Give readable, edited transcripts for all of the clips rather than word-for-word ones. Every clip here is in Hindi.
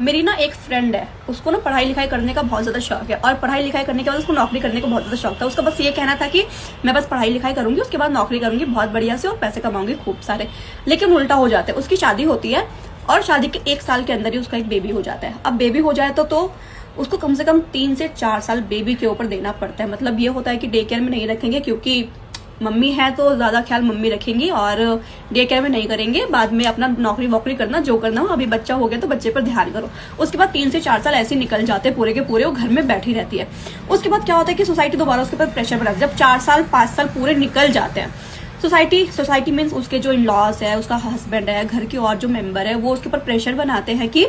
मेरी ना एक फ्रेंड है, उसको ना पढ़ाई लिखाई करने का बहुत ज्यादा शौक है और पढ़ाई लिखाई करने के बाद उसको नौकरी करने का बहुत ज्यादा शौक था। उसका बस ये कहना था कि मैं बस पढ़ाई लिखाई करूंगी, उसके बाद नौकरी करूंगी बहुत बढ़िया से और पैसे कमाऊंगी खूब सारे। लेकिन उल्टा हो जाता है, उसकी शादी होती है और शादी के 1 साल के अंदर ही उसका एक बेबी हो जाता है। अब बेबी हो जाए तो उसको कम से कम 3 से 4 साल बेबी के ऊपर देना पड़ता है। मतलब ये होता है कि डे केयर में नहीं रखेंगे, क्योंकि मम्मी है तो ज्यादा ख्याल मम्मी रखेंगी और डे केयर में नहीं करेंगे। बाद में अपना नौकरी वोकरी करना जो करना हो, अभी बच्चा हो गया तो बच्चे पर ध्यान करो। उसके बाद 3 से 4 साल ऐसे निकल जाते हैं पूरे के पूरे, वो घर में बैठी रहती है। उसके बाद क्या होता है कि सोसाइटी दोबारा उसके ऊपर प्रेशर बनाती है। जब 4 साल 5 साल पूरे निकल जाते हैं, सोसाइटी मीन्स उसके जो इन लॉज है, उसका हस्बैंड है, घर के और जो मेंबर है, वो उसके ऊपर प्रेशर बनाते हैं कि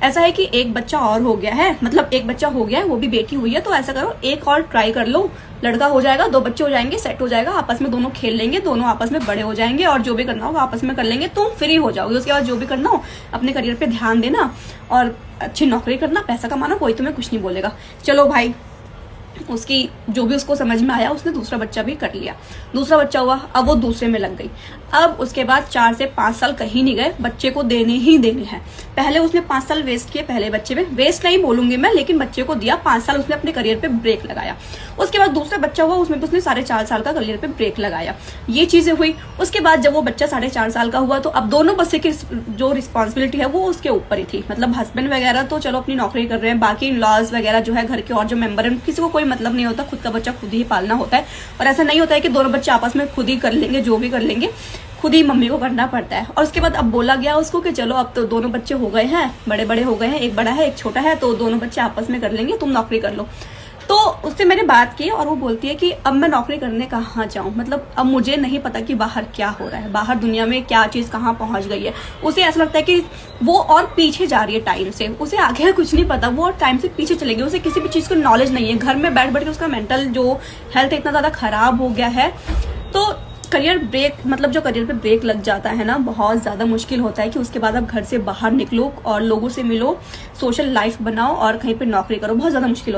ऐसा है कि एक बच्चा और हो गया है, मतलब एक बच्चा हो गया है, वो भी बेटी हुई है, तो ऐसा करो एक और ट्राई कर लो, लड़का हो जाएगा, 2 बच्चे हो जाएंगे, सेट हो जाएगा, आपस में दोनों खेल लेंगे, दोनों आपस में बड़े हो जाएंगे और जो भी करना होगा आपस में कर लेंगे, तुम फ्री हो जाओगे। उसके बाद जो भी करना हो अपने करियर पे ध्यान देना और अच्छी नौकरी करना, पैसा कमाना, कोई तुम्हें कुछ नहीं बोलेगा। चलो भाई, उसकी जो भी उसको समझ में आया, उसने दूसरा बच्चा भी कर लिया। दूसरा बच्चा हुआ, अब वो दूसरे में लग गई। अब उसके बाद 4 से 5 साल कहीं नहीं गए, बच्चे को देने ही देने हैं। पहले उसने 5 साल वेस्ट किए, पहले बच्चे में वेस्ट नहीं बोलूंगी मैं, लेकिन बच्चे को दिया। 5 साल उसने अपने करियर पे ब्रेक लगाया। उसके बाद दूसरा बच्चा हुआ, उसमें भी उसने 4.5 साल का करियर पे ब्रेक लगाया। ये चीजें हुई। उसके बाद जब वो बच्चा 4.5 साल का हुआ तो अब दोनों बच्चे की जो रिस्पॉन्सिबिलिटी है वो उसके ऊपर ही थी। मतलब हस्बैंड वगैरह तो चलो अपनी नौकरी कर रहे हैं, बाकी लॉज वगैरह जो है घर के और जो मेंबर है किसी को कोई मतलब नहीं होता, खुद का बच्चा खुद ही पालना होता है। और ऐसा नहीं होता है कि दोनों बच्चे आपस में खुद ही कर लेंगे, जो भी कर लेंगे खुद ही मम्मी को करना पड़ता है। और उसके बाद अब बोला गया उसको कि चलो अब तो दोनों बच्चे हो गए हैं, बड़े बड़े हो गए हैं, एक बड़ा है एक छोटा है, तो दोनों बच्चे आपस में कर लेंगे, तुम नौकरी कर लो। तो उससे मैंने बात की और वो बोलती है कि अब मैं नौकरी करने कहाँ जाऊं, मतलब अब मुझे नहीं पता कि बाहर क्या हो रहा है, बाहर दुनिया में क्या चीज कहाँ पहुंच गई है। उसे ऐसा लगता है कि वो और पीछे जा रही है टाइम से, उसे आगे कुछ नहीं पता, वो और टाइम से पीछे चलेगी। उसे किसी भी चीज को नॉलेज नहीं है। घर में बैठ बैठ के उसका मेंटल जो हेल्थ इतना ज्यादा खराब हो गया है। तो करियर ब्रेक, मतलब जो करियर पे ब्रेक लग जाता है ना, बहुत ज्यादा मुश्किल होता है कि उसके बाद आप घर से बाहर निकलो और लोगों से मिलो, सोशल लाइफ बनाओ और कहीं पे नौकरी करो, बहुत ज्यादा मुश्किल होता है।